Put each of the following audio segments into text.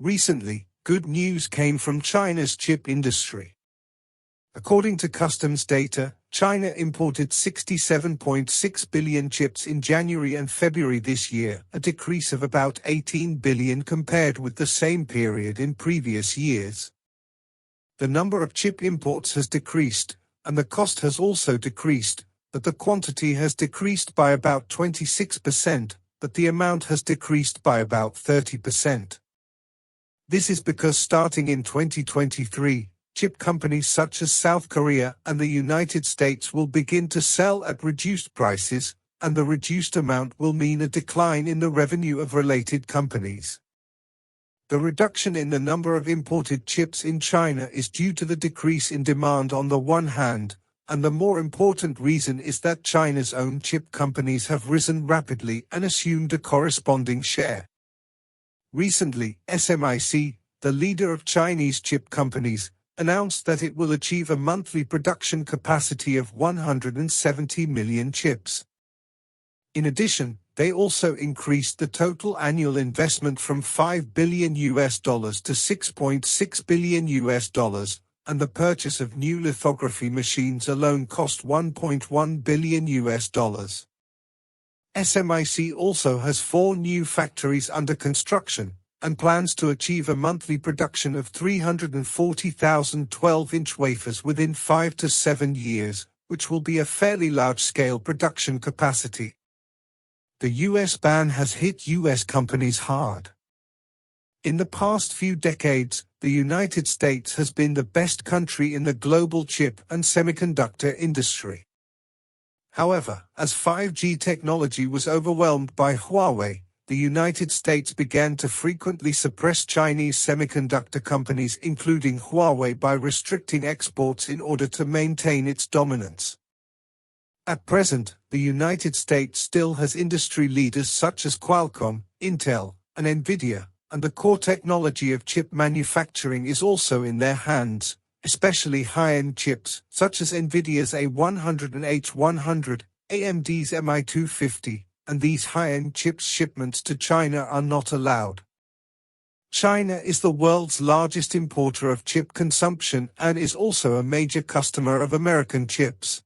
Recently, good news came from China's chip industry. According to customs data, China imported 67.6 billion chips in January and February this year, a decrease of about 18 billion compared with the same period in previous years. The number of chip imports has decreased, and the cost has also decreased, but the quantity has decreased by about 26%, but the amount has decreased by about 30%. This is because starting in 2023, chip companies such as South Korea and the United States will begin to sell at reduced prices, and the reduced amount will mean a decline in the revenue of related companies. The reduction in the number of imported chips in China is due to the decrease in demand on the one hand, and the more important reason is that China's own chip companies have risen rapidly and assumed a corresponding share. Recently, SMIC, the leader of Chinese chip companies, announced that it will achieve a monthly production capacity of 170 million chips. In addition, they also increased the total annual investment from $5 billion to $6.6 billion, and the purchase of new lithography machines alone cost $1.1 billion. SMIC also has 4 new factories under construction, and plans to achieve a monthly production of 340,000 12-inch wafers within 5 to 7 years, which will be a fairly large-scale production capacity. The US ban has hit US companies hard. In the past few decades, the United States has been the best country in the global chip and semiconductor industry. However, as 5G technology was overwhelmed by Huawei, the United States began to frequently suppress Chinese semiconductor companies including Huawei by restricting exports in order to maintain its dominance. At present, the United States still has industry leaders such as Qualcomm, Intel, and nvidia, and the core technology of chip manufacturing is also in their hands, especially high-end chips, such as nvidia's A100 and H100, AMD's MI250, and these high-end chips shipments to China are not allowed. China is the world's largest importer of chip consumption and is also a major customer of American chips.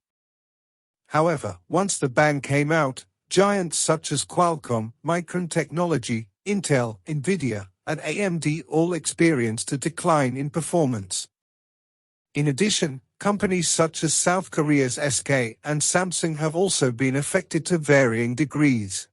However, once the ban came out, giants such as Qualcomm, Micron Technology, Intel, nvidia, and AMD all experienced a decline in performance. In addition, companies such as South Korea's SK and Samsung have also been affected to varying degrees.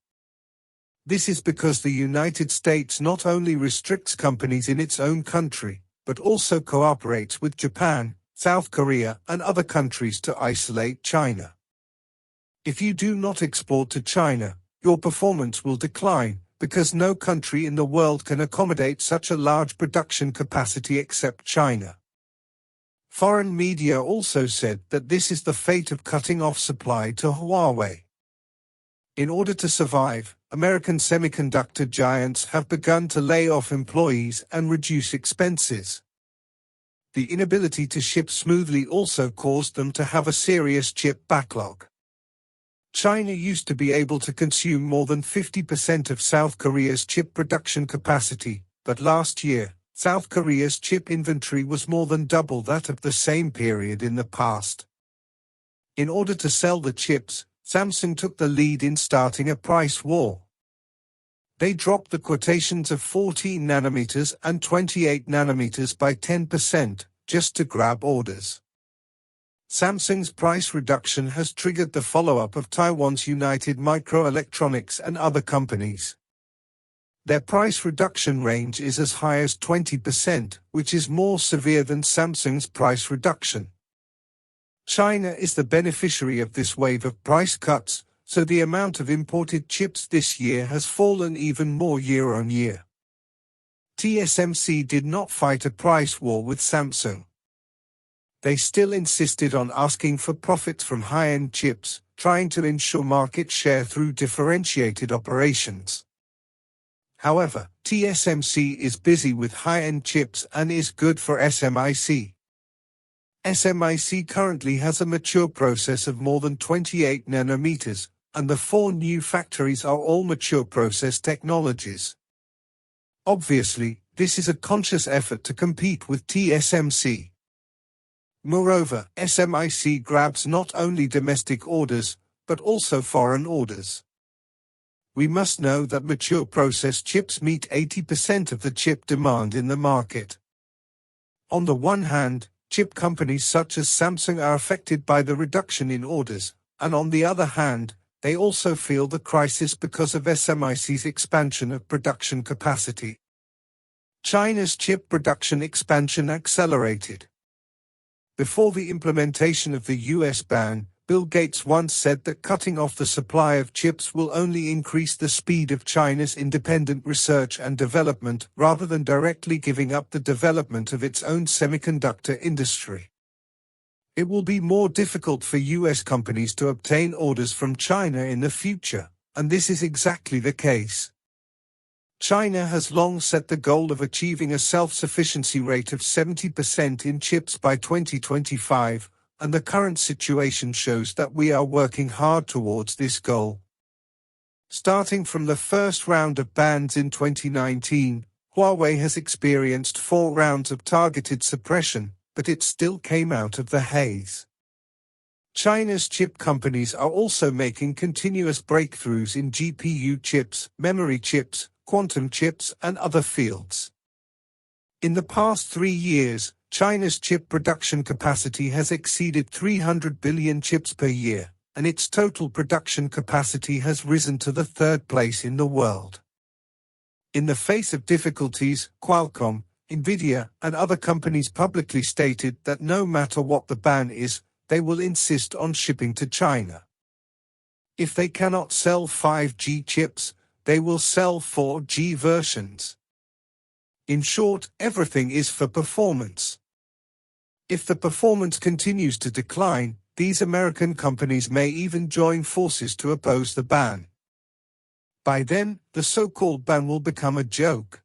This is because the United States not only restricts companies in its own country, but also cooperates with Japan, South Korea, and other countries to isolate China. If you do not export to China, your performance will decline, because no country in the world can accommodate such a large production capacity except China. Foreign media also said that this is the fate of cutting off supply to Huawei. In order to survive, American semiconductor giants have begun to lay off employees and reduce expenses. The inability to ship smoothly also caused them to have a serious chip backlog. China used to be able to consume more than 50% of South Korea's chip production capacity, but last year, South Korea's chip inventory was more than double that of the same period in the past. In order to sell the chips, Samsung took the lead in starting a price war. They dropped the quotations of 14 nanometers and 28 nanometers by 10%, just to grab orders. Samsung's price reduction has triggered the follow-up of Taiwan's United Microelectronics and other companies. Their price reduction range is as high as 20%, which is more severe than Samsung's price reduction. China is the beneficiary of this wave of price cuts, so the amount of imported chips this year has fallen even more year on year. TSMC did not fight a price war with Samsung. They still insisted on asking for profits from high-end chips, trying to ensure market share through differentiated operations. However, TSMC is busy with high-end chips and is good for SMIC. SMIC currently has a mature process of more than 28 nanometers, and the 4 new factories are all mature process technologies. Obviously, This is a conscious effort to compete with TSMC. Moreover, SMIC grabs not only domestic orders, but also foreign orders. We must know that mature process chips meet 80% of the chip demand in the market. On the one hand, chip companies such as Samsung are affected by the reduction in orders, and on the other hand, they also feel the crisis because of SMIC's expansion of production capacity. China's chip production expansion accelerated. Before the implementation of the US ban, Bill Gates once said that cutting off the supply of chips will only increase the speed of China's independent research and development rather than directly giving up the development of its own semiconductor industry. It will be more difficult for US companies to obtain orders from China in the future, and this is exactly the case. China has long set the goal of achieving a self-sufficiency rate of 70% in chips by 2025, and the current situation shows that we are working hard towards this goal. Starting from the first round of bans in 2019, Huawei has experienced 4 rounds of targeted suppression, but it still came out of the haze. China's chip companies are also making continuous breakthroughs in GPU chips, memory chips, quantum chips, and other fields. In the past 3 years, China's chip production capacity has exceeded 300 billion chips per year, and its total production capacity has risen to the 3rd place in the world. In the face of difficulties, Qualcomm, nvidia, and other companies publicly stated that no matter what the ban is, they will insist on shipping to China. If they cannot sell 5G chips, they will sell 4G versions. In short, everything is for performance. If the performance continues to decline, these American companies may even join forces to oppose the ban. By then, the so-called ban will become a joke.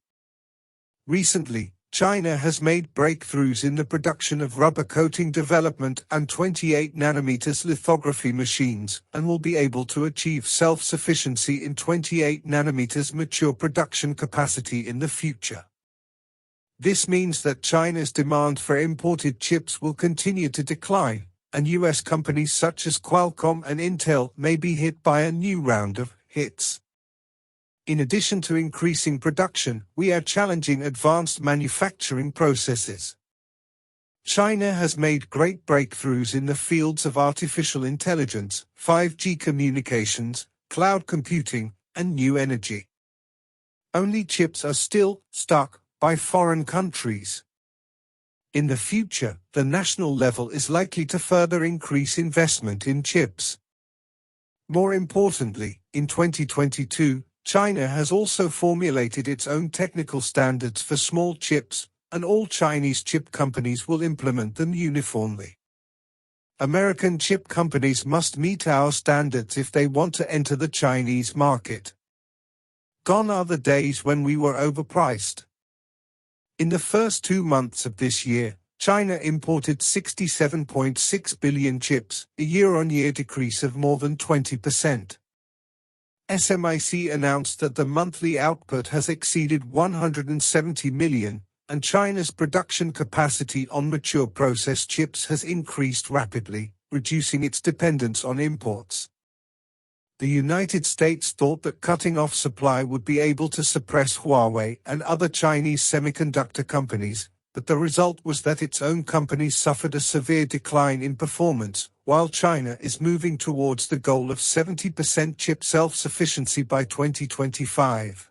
Recently, China has made breakthroughs in the production of rubber coating development and 28 nanometers lithography machines, and will be able to achieve self-sufficiency in 28 nanometers mature production capacity in the future. This means that China's demand for imported chips will continue to decline, and US companies such as Qualcomm and Intel may be hit by a new round of hits. In addition to increasing production, we are challenging advanced manufacturing processes. China has made great breakthroughs in the fields of artificial intelligence, 5G communications, cloud computing, and new energy. Only chips are still stuck by foreign countries. In the future, the national level is likely to further increase investment in chips. More importantly, in 2022, China has also formulated its own technical standards for small chips, and all Chinese chip companies will implement them uniformly. American chip companies must meet our standards if they want to enter the Chinese market. Gone are the days when we were overpriced. In the first 2 months of this year, China imported 67.6 billion chips, a year-on-year decrease of more than 20%. SMIC announced that the monthly output has exceeded 170 million, and China's production capacity on mature process chips has increased rapidly, reducing its dependence on imports. The United States thought that cutting off supply would be able to suppress Huawei and other Chinese semiconductor companies, but the result was that its own companies suffered a severe decline in performance, while China is moving towards the goal of 70% chip self-sufficiency by 2025.